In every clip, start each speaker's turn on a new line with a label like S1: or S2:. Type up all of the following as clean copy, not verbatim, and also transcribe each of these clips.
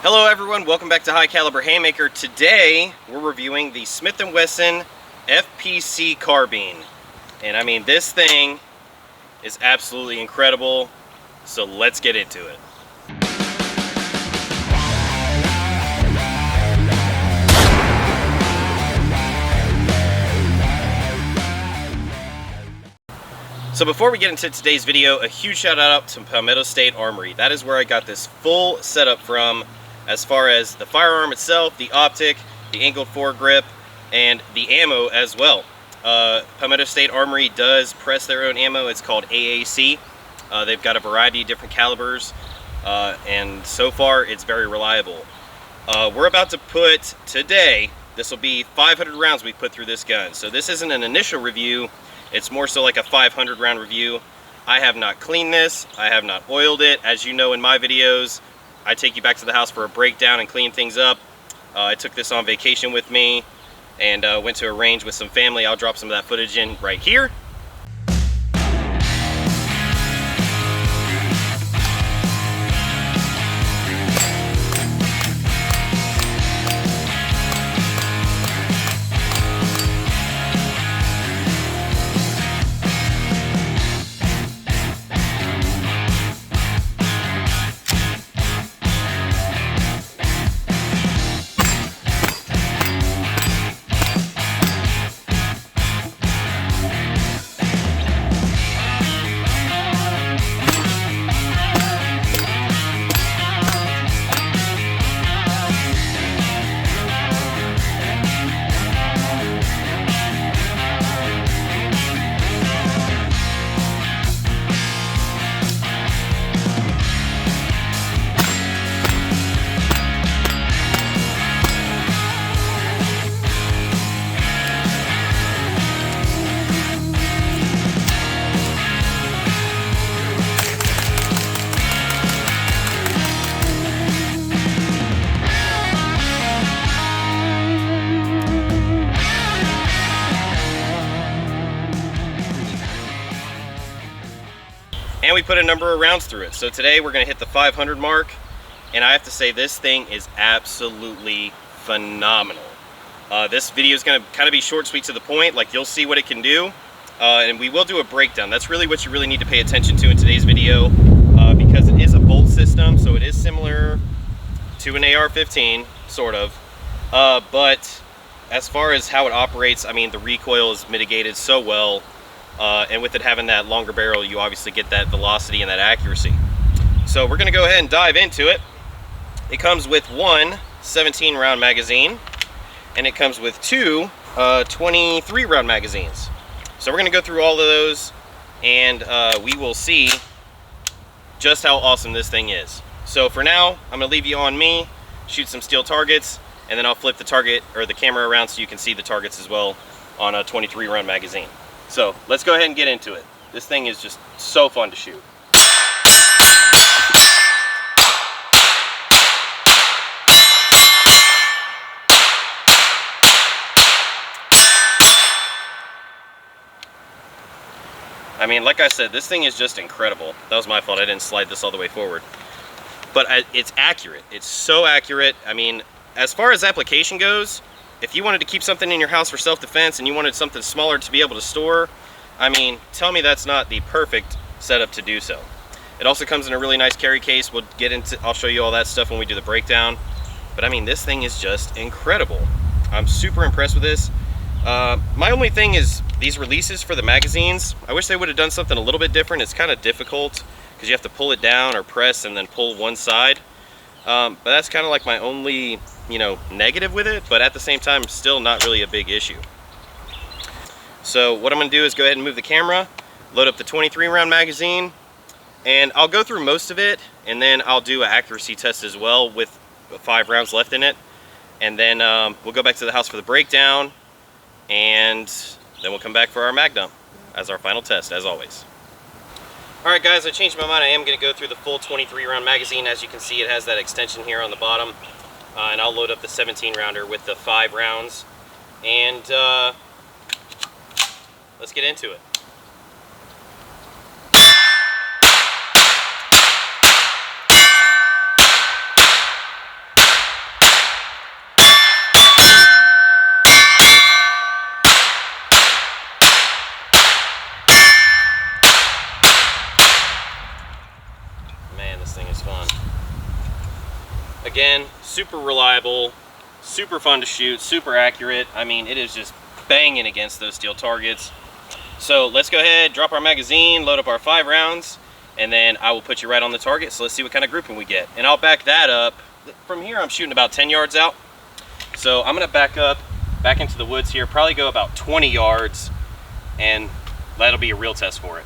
S1: Hello everyone, welcome back to High Caliber Haymaker. Today we're reviewing the Smith & Wesson FPC carbine. And I mean, this thing is absolutely incredible, so let's get into it. So before we get into today's video, a huge shout out to Palmetto State Armory. That is where I got this full setup from, as far as the firearm itself, the optic, the angled foregrip, and the ammo as well. Palmetto State Armory does press their own ammo. It's called AAC. They've got a variety of different calibers, and so far it's very reliable. We're about to put today, this will be 500 rounds we put through this gun. So this isn't an initial review. It's more so like a 500 round review. I have not cleaned this. I have not oiled it. As you know in my videos, I take you back to the house for a breakdown and clean things up. I took this on vacation with me and went to a range with some family. I'll drop some of that footage in right here. And we put a number of rounds through it. So today we're going to hit the 500 mark, and I have to say this thing is absolutely phenomenal. This video is going to kind of be short, sweet, to the point. Like, you'll see what it can do, and we will do a breakdown. That's really what you really need to pay attention to in today's video, because it is a bolt system, so it is similar to an AR-15, sort of. But as far as how it operates, I mean, the recoil is mitigated so well. And with it having that longer barrel, you obviously get that velocity and that accuracy. So we're going to go ahead and dive into it. It comes with one 17 round magazine, and it comes with two 23 round magazines. So we're going to go through all of those, and we will see just how awesome this thing is. So for now, I'm going to leave you on me, shoot some steel targets, and then I'll flip the target or the camera around so you can see the targets as well on a 23 round magazine. So let's go ahead and get into it. This thing is just so fun to shoot. I mean, like I said, this thing is just incredible. That was my fault. I didn't slide this all the way forward. But it's accurate. It's so accurate. I mean, as far as application goes, if you wanted to keep something in your house for self-defense and you wanted something smaller to be able to store, I mean, tell me that's not the perfect setup to do so. It also comes in a really nice carry case. I'll show you all that stuff when we do the breakdown. But I mean, this thing is just incredible. I'm super impressed with this. My only thing is these releases for the magazines. I wish they would have done something a little bit different. It's kind of difficult because you have to pull it down or press and then pull one side. But that's kind of like my only, negative with it. But at the same time, still not really a big issue. So what I'm going to do is go ahead and move the camera, load up the 23 round magazine, and I'll go through most of it, and then I'll do an accuracy test as well with 5 rounds left in it. And then we'll go back to the house for the breakdown, and then we'll come back for our mag dump as our final test, as always. Alright guys, I changed my mind. I am going to go through the full 23 round magazine. As you can see, it has that extension here on the bottom. And I'll load up the 17 rounder with the 5 rounds. And let's get into it. Again, super reliable, super fun to shoot, super accurate. I mean, it is just banging against those steel targets. So let's go ahead, drop our magazine, load up our 5 rounds, and then I will put you right on the target. So let's see what kind of grouping we get. And I'll back that up. From here, I'm shooting about 10 yards out. So I'm gonna back up, back into the woods here, probably go about 20 yards, and that'll be a real test for it.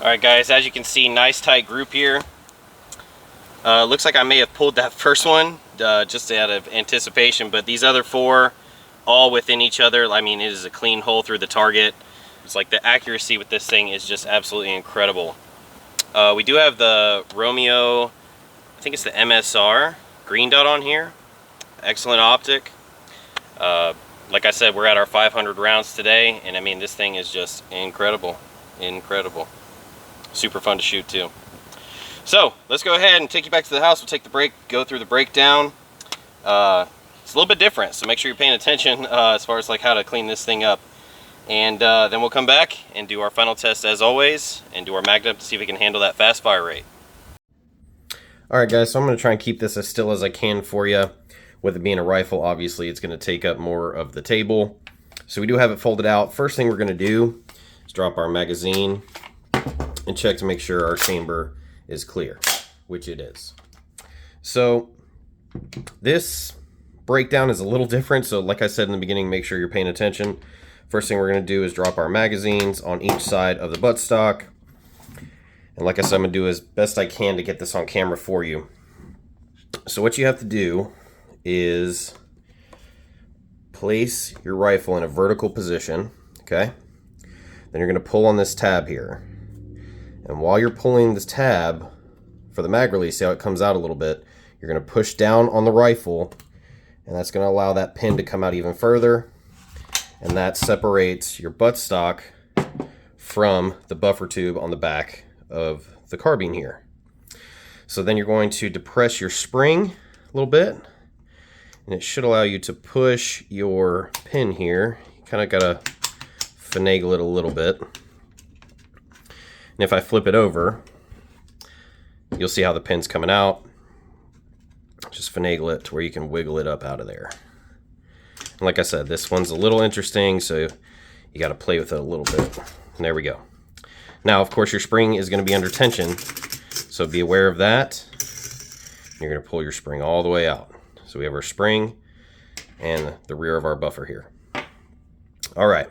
S1: Alright guys, as you can see, nice tight group here. Looks like I may have pulled that first one just out of anticipation, but these other 4 all within each other. I mean, it is a clean hole through the target. It's like the accuracy with this thing is just absolutely incredible. We do have the Romeo, I think it's the MSR green dot on here. Excellent optic. Like I said, we're at our 500 rounds today, and I mean, this thing is just incredible. Incredible. Super fun to shoot too. So let's go ahead and take you back to the house. We'll take the break, go through the breakdown. It's a little bit different, so make sure you're paying attention as far as like how to clean this thing up. And then we'll come back and do our final test as always, and do our magnet to see if we can handle that fast fire rate. Alright guys, so I'm going to try and keep this as still as I can for you. With it being a rifle, obviously it's going to take up more of the table. So we do have it folded out. First thing we're going to do is drop our magazine and check to make sure our chamber is clear, which it is. So this breakdown is a little different, so like I said in the beginning, make sure you're paying attention. First thing we're going to do is drop our magazines on each side of the buttstock. And like I said, I'm going to do as best I can to get this on camera for you. So what you have to do is place your rifle in a vertical position, okay? Then you're going to pull on this tab here. And while you're pulling this tab for the mag release, see how it comes out a little bit, you're going to push down on the rifle, and that's going to allow that pin to come out even further, and that separates your buttstock from the buffer tube on the back of the carbine here. So then you're going to depress your spring a little bit, and it should allow you to push your pin here. You kind of got to finagle it a little bit. And if I flip it over, you'll see how the pin's coming out. Just finagle it to where you can wiggle it up out of there. And like I said, this one's a little interesting, so you got to play with it a little bit. And there we go. Now, of course, your spring is going to be under tension, so be aware of that. You're going to pull your spring all the way out. So we have our spring and the rear of our buffer here. All right.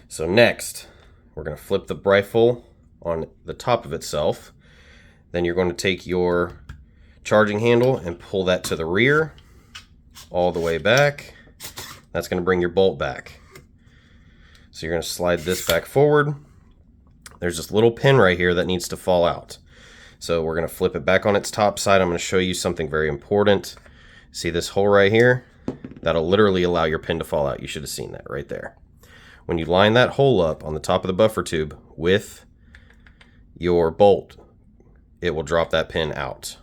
S1: So next, we're going to flip the rifle on the top of itself. Then you're going to take your charging handle and pull that to the rear all the way back. That's going to bring your bolt back. So you're going to slide this back forward. There's this little pin right here that needs to fall out. So we're going to flip it back on its top side. I'm going to show you something very important. See this hole right here? That'll literally allow your pin to fall out. You should have seen that right there. When you line that hole up on the top of the buffer tube with your bolt, it will drop that pin out.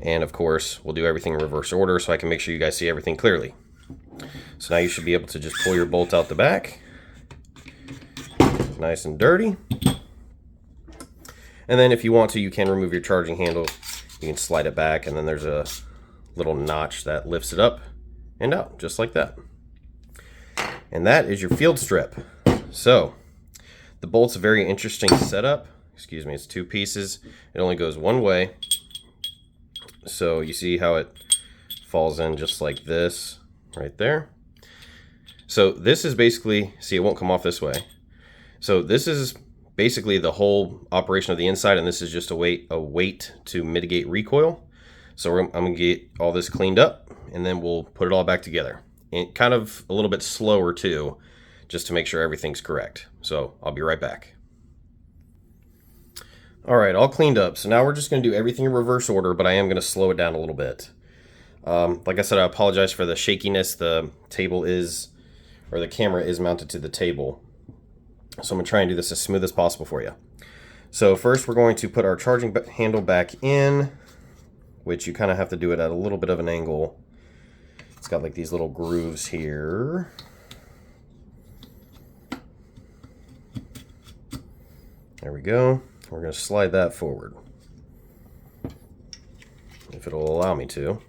S1: And of course, we'll do everything in reverse order so I can make sure you guys see everything clearly. So now you should be able to just pull your bolt out the back. Nice and dirty. And then if you want to, you can remove your charging handle. You can slide it back, and then there's a little notch that lifts it up and out, just like that. And that is your field strip. So the bolt's a very interesting setup. Excuse me, it's 2 pieces. It only goes one way. So you see how it falls in just like this right there. So this is basically, see, it won't come off this way. So this is basically the whole operation of the inside, and this is just a weight to mitigate recoil. So I'm going to get all this cleaned up, and then we'll put it all back together. And kind of a little bit slower too, just to make sure everything's correct. So I'll be right back. All right, all cleaned up. So now we're just going to do everything in reverse order, but I am going to slow it down a little bit. Like I said, I apologize for the shakiness. The camera is mounted to the table. So I'm going to try and do this as smooth as possible for you. So first we're going to put our charging handle back in, which you kind of have to do it at a little bit of an angle. It's got like these little grooves here. There we go. We're going to slide that forward, if it'll allow me to.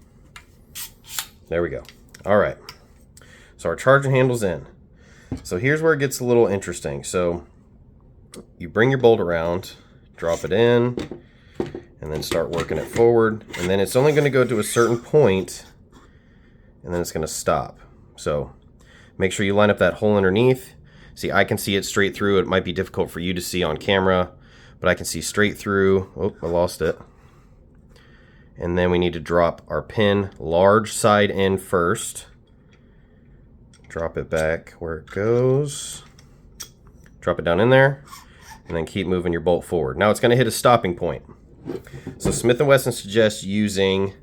S1: There we go. All right. So our charging handle's in. So here's where it gets a little interesting. So you bring your bolt around, drop it in, and then start working it forward. And then it's only going to go to a certain point, and then it's going to stop. So make sure you line up that hole underneath. See, I can see it straight through. It might be difficult for you to see on camera, but I can see straight through. Oh, I lost it. And then we need to drop our pin large side in first. Drop it back where it goes. Drop it down in there, and then keep moving your bolt forward. Now it's going to hit a stopping point. So Smith & Wesson suggests using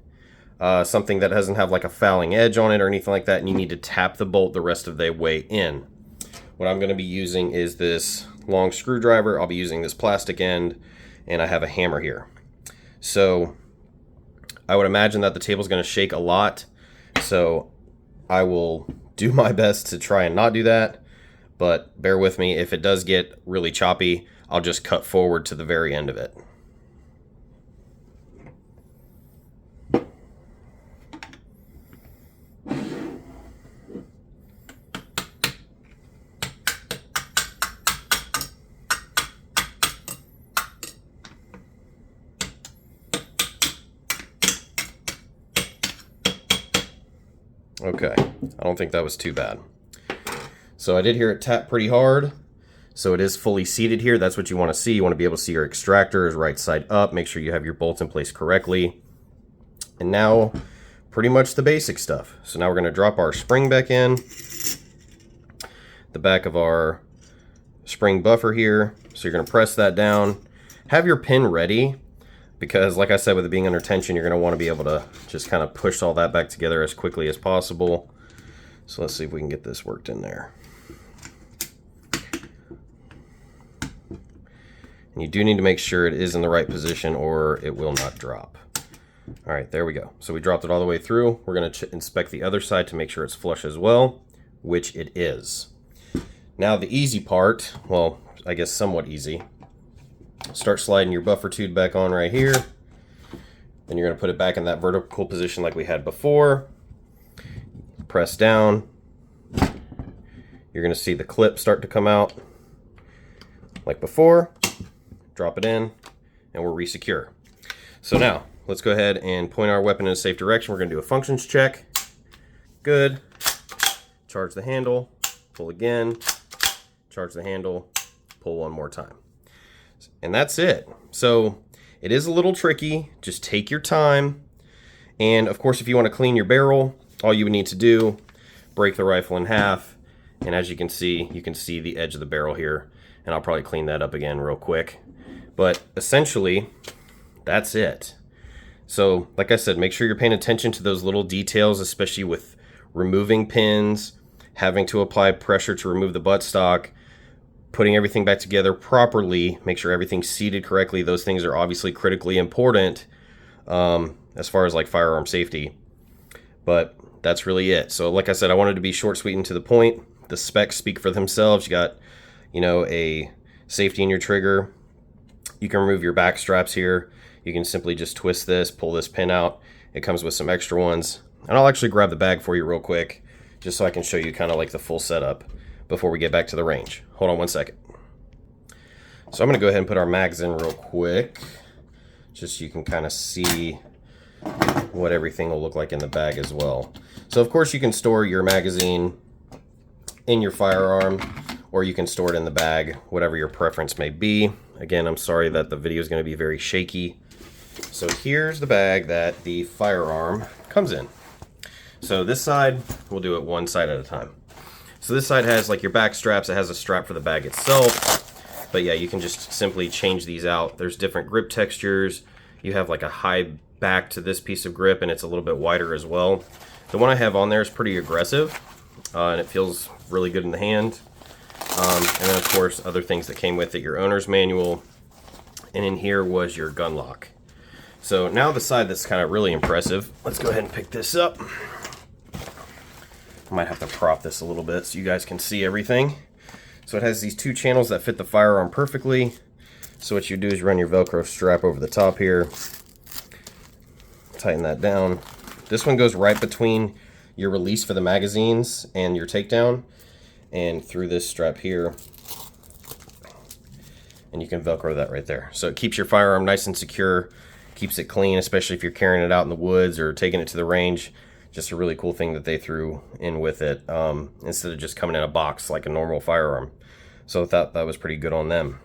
S1: something that doesn't have like a fouling edge on it or anything like that, and you need to tap the bolt the rest of the way in. What I'm going to be using is this long screwdriver. I'll be using this plastic end, and I have a hammer here. So I would imagine that the table's going to shake a lot, so I will do my best to try and not do that, but bear with me. If it does get really choppy, I'll just cut forward to the very end of it. Okay, I don't think that was too bad. So I did hear it tap pretty hard. So it is fully seated here. That's what you want to see. You want to be able to see your extractor is right side up. Make sure you have your bolts in place correctly. And now, pretty much the basic stuff. So now we're going to drop our spring back in. The back of our spring buffer here. So you're going to press that down. Have your pin ready, because like I said, with it being under tension, you're going to want to be able to just kind of push all that back together as quickly as possible. So let's see if we can get this worked in there. And you do need to make sure it is in the right position or it will not drop. All right, there we go. So we dropped it all the way through. We're going to inspect the other side to make sure it's flush as well, which it is. Now the easy part, well, I guess somewhat easy. Start sliding your buffer tube back on right here. Then you're going to put it back in that vertical position like we had before. Press down. You're going to see the clip start to come out like before. Drop it in, and we're re-secure. So now, let's go ahead and point our weapon in a safe direction. We're going to do a functions check. Good. Charge the handle. Pull again. Charge the handle. Pull one more time. And that's it. So it is a little tricky. Just take your time. And of course, if you want to clean your barrel, all you would need to do, break the rifle in half. And as you can see the edge of the barrel here. And I'll probably clean that up again real quick. But essentially, that's it. So like I said, make sure you're paying attention to those little details, especially with removing pins, having to apply pressure to remove the buttstock, putting everything back together properly, make sure everything's seated correctly. Those things are obviously critically important as far as like firearm safety. But that's really it. So like I said, I wanted to be short, sweet, and to the point. The specs speak for themselves. You got, a safety in your trigger. You can remove your back straps here. You can simply just twist this, pull this pin out. It comes with some extra ones. And I'll actually grab the bag for you real quick, just so I can show you kind of like the full setup before we get back to the range. Hold on one second. So I'm going to go ahead and put our mags in real quick, just so you can kind of see what everything will look like in the bag as well. So of course you can store your magazine in your firearm, or you can store it in the bag, whatever your preference may be. Again, I'm sorry that the video is going to be very shaky. So here's the bag that the firearm comes in. So this side, we'll do it one side at a time. So this side has like your back straps. It has a strap for the bag itself. But yeah, you can just simply change these out. There's different grip textures. You have like a high back to this piece of grip, and it's a little bit wider as well. The one I have on there is pretty aggressive, and it feels really good in the hand. And then of course, other things that came with it, your owner's manual, and in here was your gun lock. So now the side that's kind of really impressive. Let's go ahead and pick this up. I might have to prop this a little bit so you guys can see everything. So it has these two channels that fit the firearm perfectly. So what you do is run your Velcro strap over the top here. Tighten that down. This one goes right between your release for the magazines and your takedown, and through this strap here. And you can Velcro that right there. So it keeps your firearm nice and secure, keeps it clean, especially if you're carrying it out in the woods or taking it to the range. Just a really cool thing that they threw in with it, instead of just coming in a box like a normal firearm. So I thought that was pretty good on them.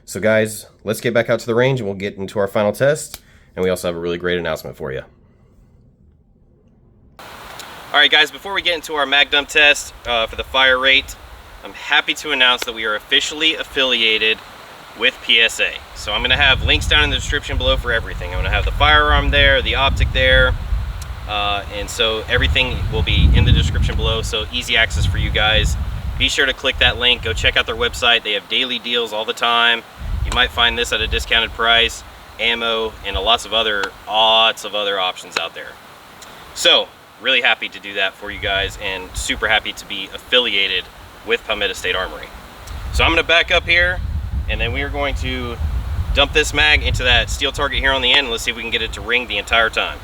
S1: So guys, let's get back out to the range and we'll get into our final test. And we also have a really great announcement for you. Alright guys, before we get into our Magnum test for the fire rate, I'm happy to announce that we are officially affiliated with PSA. So I'm going to have links down in the description below for everything. I'm going to have the firearm there, the optic there, and so everything will be in the description below, so easy access for you guys. Be sure to click that link, go check out their website. They have daily deals all the time. You might find this at a discounted price, ammo, and lots of other options out there. So really happy to do that for you guys, and super happy to be affiliated with Palmetto State Armory. So I'm going to back up here, and then we are going to dump this mag into that steel target here on the end, and let's see if we can get it to ring the entire time.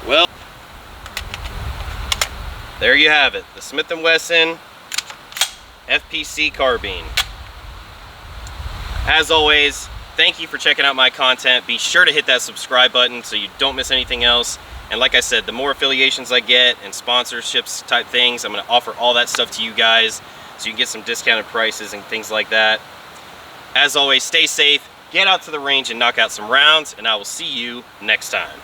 S1: Well, there you have it, the Smith & Wesson FPC carbine. As always, thank you for checking out my content. Be sure to hit that subscribe button so you don't miss anything else. And like I said, the more affiliations I get and sponsorships type things, I'm going to offer all that stuff to you guys so you can get some discounted prices and things like that. As always, stay safe, get out to the range and knock out some rounds, and I will see you next time.